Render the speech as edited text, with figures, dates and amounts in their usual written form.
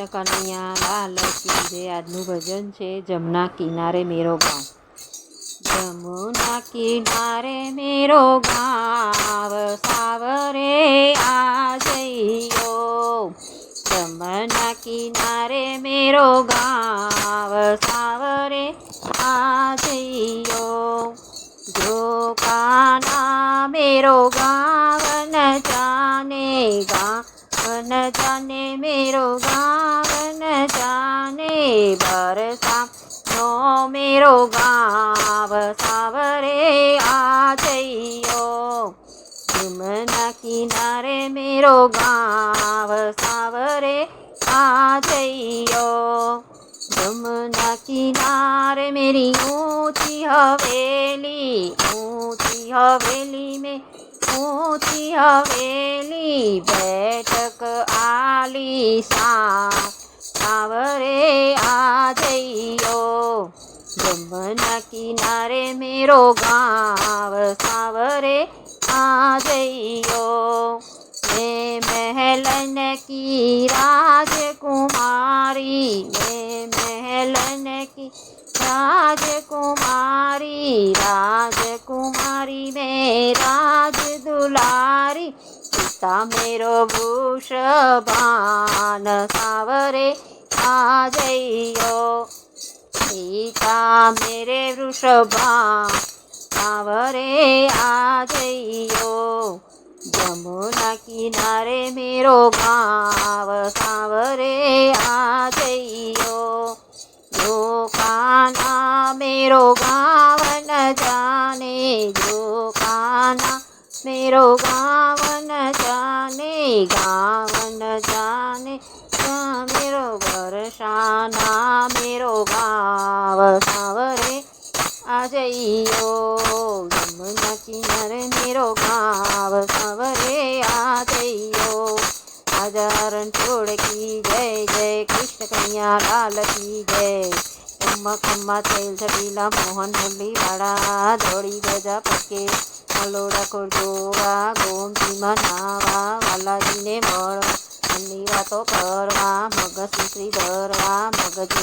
કૃષ્ણ કનૈયા લાલ કી જય। આજનું ભજન છે જમના કિનારે મેરો ગાँव। જમુના કિનારે મેરો ગાँव સાવરે આ જइयो। જમના કિનારે મેરો ગાँव સાવરે આ જइयो। जो कान्हा मेरो गाँव न जाने मेरो गाँव न जाने। बरसा नो मेरो गाँव सावरे आ जइयो। जमुना किनारे मेरो गाँव सावरे आ जइयो। जमुना किनारे मेरी ऊँची हवेली में ऊँची हवेली। बैठक आलीशान सावरे आ जइयो। जमुना किनारे मेरो गाँव सावरे आ जइयो। मैं महलन की राजकुमारी राजकुमारी में राज दुलारी। पिता मेरो वृषभान सावरे आ जइयो। पिता मेरे वृषभान सावरे आ जइयो। जमुना किनारे मेरो गाँव सावरे आ जइयो। जो कान्हा मेरो गाँव न जाने जो कान्हा मेरो गाँव न जाने मेरो बरसाना मेरो गाँव सावरे आ जइयो। जमुना किनारे मेरो गाँव सावरे आ जइयो। राजारण छोड़ की जय जय कृष्ण कन्हैया लाल की जय। खम्मा खम्मा तेल छबीला मोहन मुरली वाड़ा दौड़ी गजा पके मलोड़ा कोरजोड़ा गोमती मनावा वालाजी ने मळ मल्ली वातो करवा मग श्री धरवा मगज